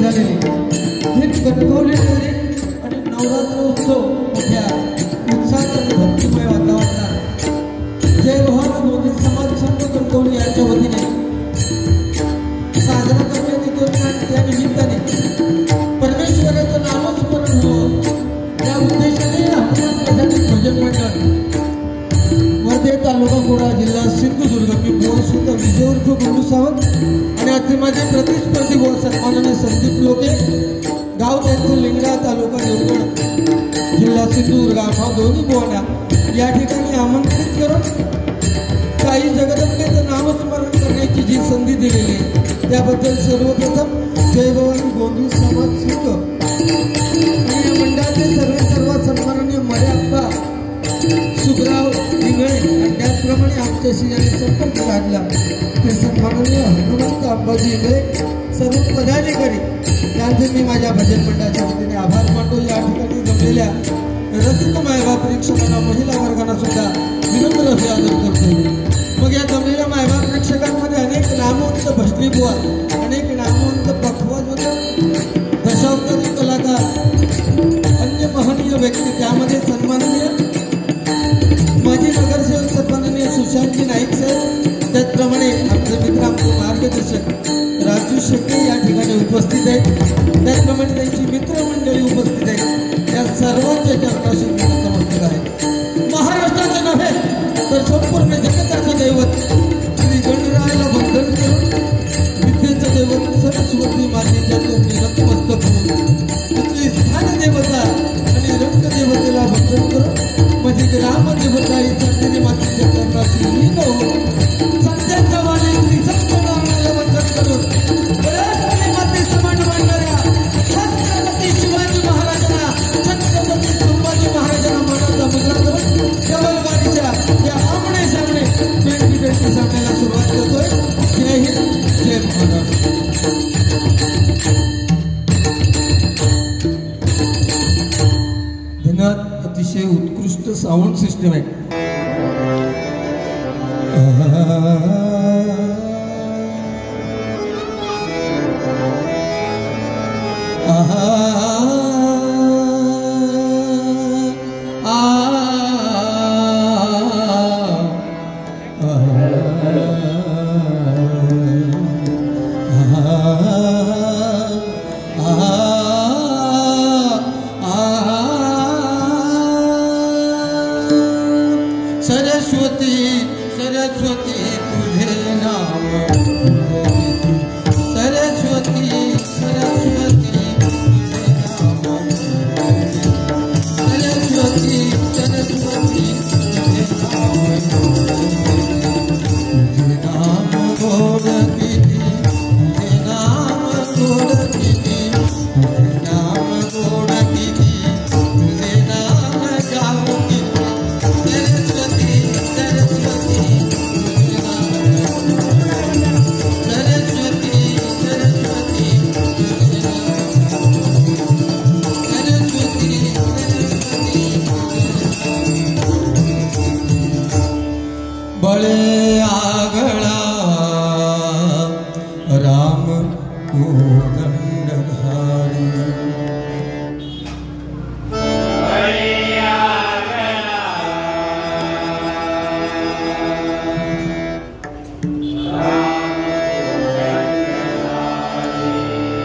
झालेली ही कणकवली नगरी आणि नवरात्रोत्सव मोठ्या उत्साहात आणि भक्तिमय वातावरणात जय भवानी गोंदी समाज संघ कणकवली यांच्या वतीने साजरा करण्यात येतो आणि त्या निमित्ताने परमेश्वराचं नामस्मरण होवं या उद्देशाने आपल्या प्रजाती भजन मंडळ वर्धे तालुका कोडा जिल्हा सिंधुदुर्ग मी बोरसुद्ध विजयउर्फ गुंडू सावंत आणि आजचे माझे प्रतिस्पर्धी बोल सन्माननीय संदीप लोके गाव त्यांचं लिंगरा तालुका देवगड जिल्हा सिंधुदुर्ग आम्हा दोन्ही बोहण्या या ठिकाणी आमंत्रित करून काही जगदंबेचं नामस्मरण करण्याची जी संधी दिलेली आहे त्याबद्दल सर्वप्रथम जय भवानी गोंदी समाज संघ आणि या मंडळाचे सर्व सन्माननीय मर्यादा सुखराव इंगळे आणि त्याचप्रमाणे आमच्याशी यांनी संपर्क साधला ते सन्माननीय हनुमंत अंबाजी इंगळे सर्व पदाधिकारी त्यांचे मी माझ्या भजन मंडळाच्या वतीने आभार मानतो। या ठिकाणी जमलेल्या रसिक मायबाप प्रेक्षकांना महिला वर्गांना सुद्धा विनम्र अभिवादन करतो। मग या जमलेल्या मायबाप प्रेक्षकांमध्ये अनेक नामवंत भजनीबुवा अनेक नामवंत पखवाज दशावतारी कलाकार अन्य महनीय व्यक्ती त्यामध्ये सन्माननीय माजी नगरसेवक सन्माननीय सुशांतजी नाईक साहेब त्याचप्रमाणे आमचे मित्र आमचे मार्गदर्शक राजू शेट्टी या ठिकाणी उपस्थित आहेत त्याचप्रमाणे त्यांची मित्रमंडळी उपस्थित आहेत या सर्वांच्या चरणाशी नतमस्तक आहे। महाराष्ट्राचं नव्हे तर संपूर्ण जगताचं दैवत श्री गणरायाला वंदन करून विद्येचं दैवत सरस्वती मातेच्या चरणी नतमस्तक होऊन तिथली स्थान देवता आणि रंग देवतेला वंदन करून म्हणजे ग्राम देवता ही चंदिनी मातेच्या चरणाशी लीन होऊन सत्याच्या वाणी त्रिसंत नारायणाला वंदन करून बऱ्याच माते समान मांडणाऱ्या छत्रपती शिवाजी महाराजांना छत्रपती संभाजी महाराजांना मानाचा मुद्रा करून जवळवाडीच्या या आमने सामने 2020 सामन्याला सुरुवात करतोय। जय हिंद जय महाराष्ट्र। अतिशय उत्कृष्ट साऊंड सिस्टम आहे। सरस्वती सरस्वती तुझे नाम सरस्वती सरस्वती सरस्वती सरस्वती तुझे नाम गोड दीदी तुझे नाम गोड दीदी तुझे नाम गोड दीदी तुझे नाम गाऊंगी बड़े आगड़ा राम को दंडधारी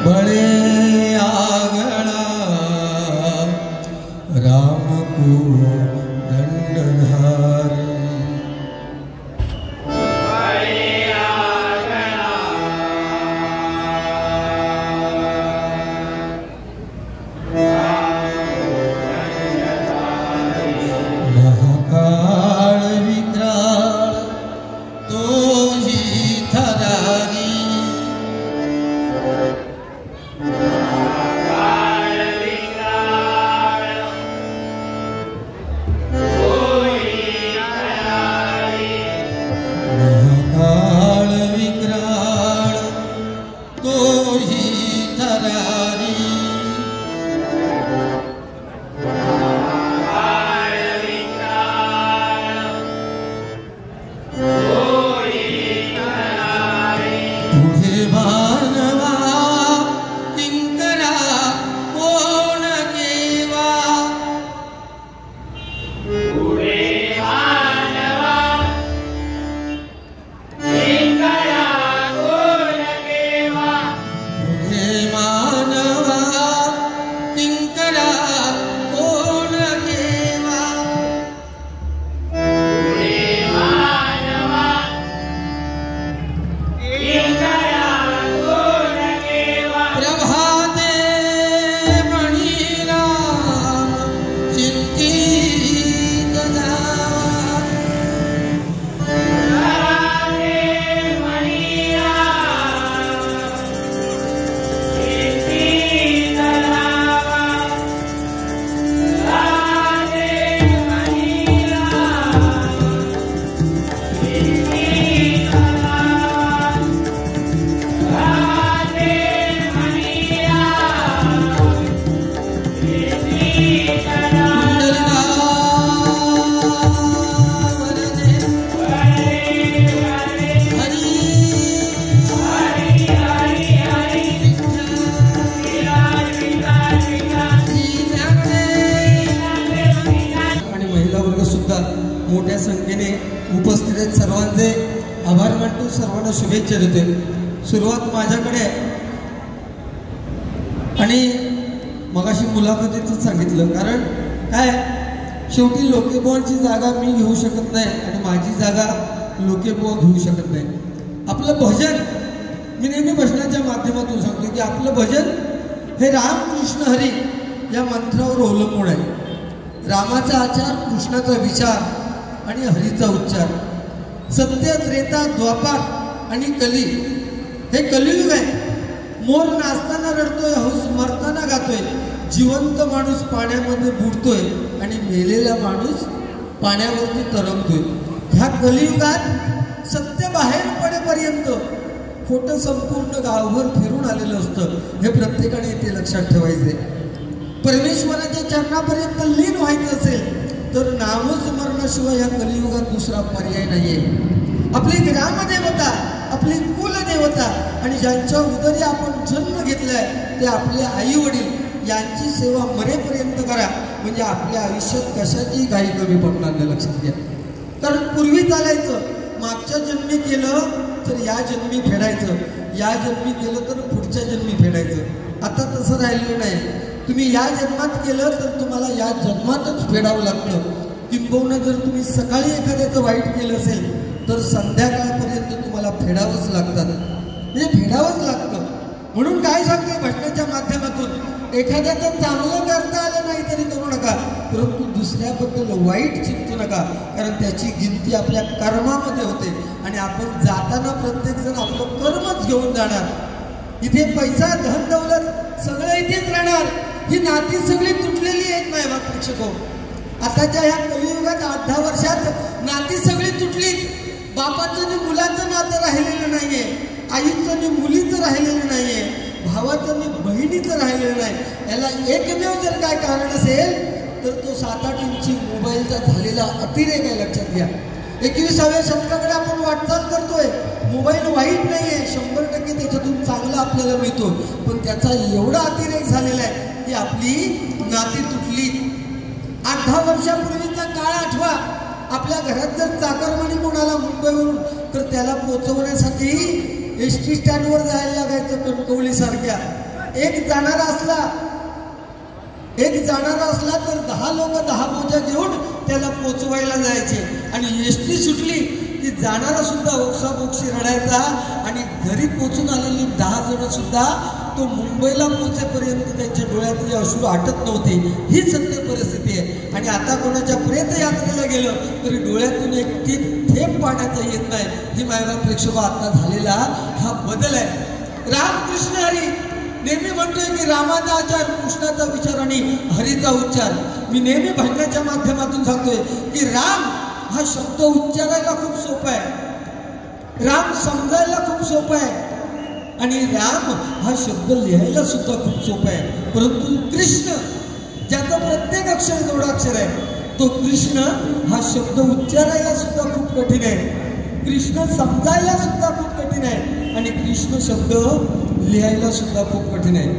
बड़े आगड़ा राम को दंडधारी संख्येने उपस्थित आहेत सर्वांचे आभार मानतो, सर्वांना शुभेच्छा देतो। सुरुवात माझ्याकडे आहे आणि मगाशी मुलाखतीतच सांगितलं, कारण काय शेवटी लोकेबॉनची जागा मी घेऊ शकत नाही आणि माझी जागा लोकेबॉ घेऊ शकत नाही। आपलं भजन, मी नेहमी भजनाच्या माध्यमातून सांगतो की आपलं भजन हे रामकृष्ण हरी या मंत्रावर अवलंबून आहे। रामाचा आचार, कृष्णाचा विचार आणि हरीचा उच्चार। सत्य, त्रेता, द्वापार आणि कली हे कलियुग आहे। मोर नाचताना रडतोय, हंस मरताना गातोय, जिवंत माणूस पाण्यामध्ये बुडतोय आणि मेलेला माणूस पाण्यावरती तरंगतोय। ह्या कलियुगात सत्य बाहेर पडेपर्यंत खोटं संपूर्ण गावभर फिरून आलेलं असतं, हे प्रत्येकाने इथे लक्षात ठेवायचे। परमेश्वराच्या चरणापर्यंत लीन व्हायचं असेल तर नामस्मरणाशिवाय या कलियुगात दुसरा पर्याय नाहीये। आपली ग्रामदेवता, आपली कुलदेवता आणि ज्यांच्या उदरी आपण जन्म घेतलाय ते आपले आई वडील यांची सेवा मरेपर्यंत करा, म्हणजे आपल्या आयुष्यात कशाची घाई कमी पडणार नाही, लक्षात घ्या। कारण पूर्वी चालायचं मागच्या जन्मी केलं तर या जन्मी फेडायचं, या जन्मी केलं तर पुढच्या जन्मी फेडायचं। आता तसं राहिलेलं नाही। तुम्ही या जन्मात केलं तर तुम्हाला या जन्मातच फेडावं लागतं। किंबहुना जर तुम्ही सकाळी एखाद्याचं वाईट केलं असेल तर संध्याकाळपर्यंत तुम्हाला फेडावंच लागतात, म्हणजे फेडावंच लागतं। म्हणून काय सांगते भजनाच्या माध्यमातून, एखाद्याचं चांगलं करता आलं नाही तरी करू नका, परंतु दुसऱ्याबद्दल वाईट चिंतू नका, कारण त्याची गिनती आपल्या कर्मामध्ये होते आणि आपण जाताना प्रत्येकजण आपलं कर्मच घेऊन जाणार। इथे पैसा, धन, दौलत सगळं इथेच राहणार। ही नाती सगळी तुटलेली आहेत माझ्या प्रेक्षको। आताच्या ह्या कलियुगात 8-10 वर्षात नाती सगळी तुटली। बापाचं आणि मुलाचं नातं राहिलेलं नाहीये, आईचं आणि मुलीचं राहिलेलं नाहीये, भावाचं आणि बहिणीचं राहिलेलं नाही। याला एकमेव जर काय कारण असेल तर तो 7-8 इंची मोबाईलचा झालेला अतिरेक आहे, लक्षात घ्या। 21व्या शतकाकडे आपण वाटचाल करतोय। मोबाईल वाईट नाहीये, 100% त्याच्यातून चांगला आपल्याला मिळतो, पण त्याचा एवढा अतिरेक झालेला आहे की आपली नाती तुटली। 8-10 वर्षापूर्वीचा काळ आठवा। आपल्या घरात जर चाकरमानी कोणाला मुंबईवरून तर त्याला पोचवण्यासाठी एसटी स्टँडवर जायला लागायचं कणकवलीसारख्या। एक जाणारा असला तर 10 लोक 10 बोजा घेऊन त्याला पोचवायला जायचे आणि एसटी सुटली की जाणारा सुद्धा ओक्साबोक्शी रडायचा आणि घरी पोचून आलेली 10 जण सुद्धा तो मुंबईला पोचेपर्यंत त्यांच्या डोळ्यातले अश्रू आटत नव्हते। ही सत्य परिस्थिती आहे। आणि आता कोणाच्या प्रेत यात्रेला गेलं तरी डोळ्यातून एक थेंब पाण्याचा येत नाही। ही माझ्या प्रेक्षक आता झालेला हा बदल आहे। रामकृष्ण हरी नेहमी म्हणतोय की रामाचा आचार, कृष्णाचा विचार आणि हरीचा उच्चार। मी नेहमी भजनाच्या माध्यमातून सांगतोय की राम हा शब्द उच्चारायला खूप सोपा आहे, राम समजायला खूप सोपा आहे आणि राम हा शब्द लिहायला सुद्धा खूप सोपा आहे। परंतु कृष्ण, ज्याचा प्रत्येक अक्षर जोडाक्षर आहे, तो कृष्ण हा शब्द उच्चारायला सुद्धा खूप कठीण आहे, कृष्ण समजायला सुद्धा खूप कठीण आहे आणि कृष्ण शब्द लिहायला सुद्धा खूप कठीण आहे।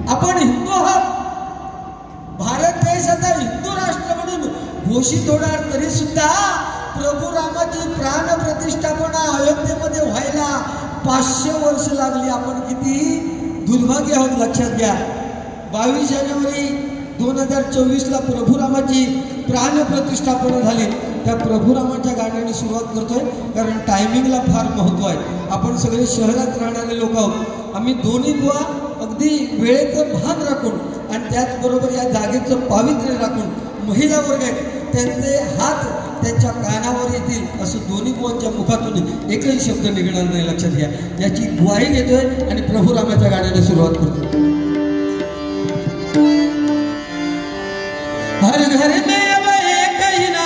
आपण हिंदू आहोत, भारत देश आता हिंदू राष्ट्र म्हणून घोषित होणार तरी सुद्धा प्रभू रामाची प्राण प्रतिष्ठापना अयोध्येमध्ये व्हायला 500 वर्ष लागली। आपण किती दुर्भाग्य आहोत, लक्षात घ्या। 22 जानेवारी 2024ला प्रभू रामाची प्राण प्रतिष्ठापना झाली। त्या प्रभू रामाच्या गाण्याने सुरुवात करतोय, कारण टायमिंगला फार महत्व आहे। आपण सगळे शहरात राहणारे लोक आहोत, आम्ही दोन्ही बुवा अगदी वेळेचं भान राखून आणि त्याचबरोबर या जागेचं पावित्र्य राखून, महिला वर्ग आहेत त्यांचे हात त्यांच्या कानावर येतील असं दोन्ही बुवांच्या मुखातून एकही शब्द निघणार नाही, लक्षात घ्या। याची ग्वाही घेतोय आणि प्रभू रामाच्या गाण्याने सुरुवात करतो। हर घर में कहीं ना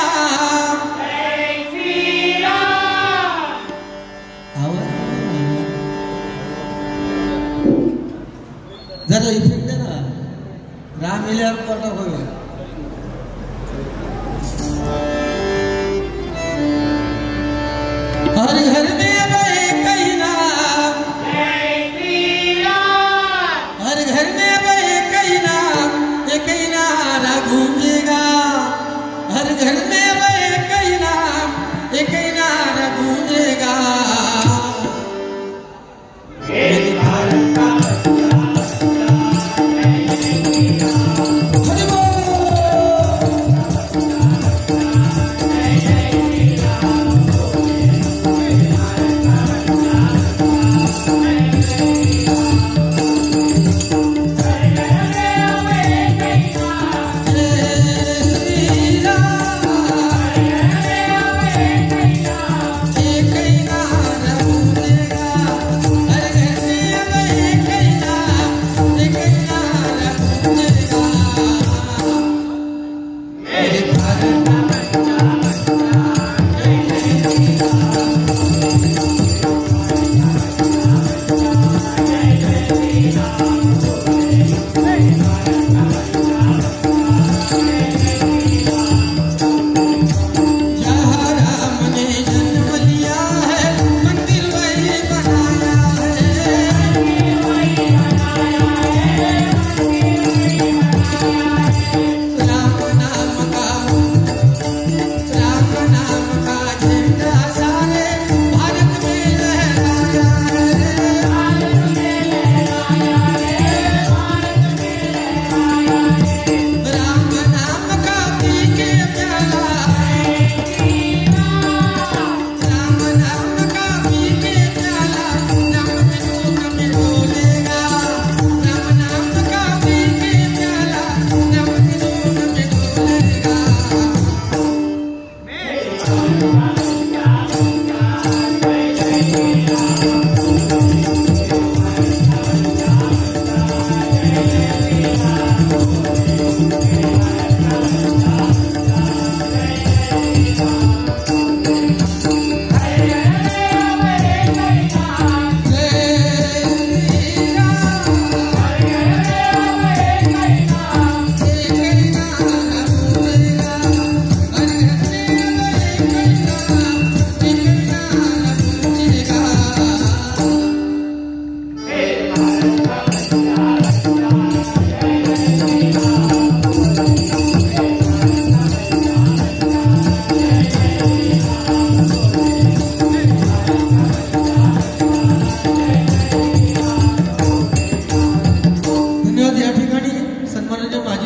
जरा इफेक्ट दे ना, राम मिल्यावर कोटा होईल। हर घर में कहीं ना, हर घर में कहीं ना एक ही नारा गूंजेगा, हर घर में कहीं ना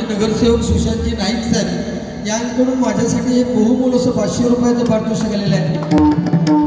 नगरसेवक सुशांतजी नाईक साहेब यांकडून माझ्यासाठी एक बहुमोल असं 500 रुपयाचं पारितोषिक आलेलं आहे.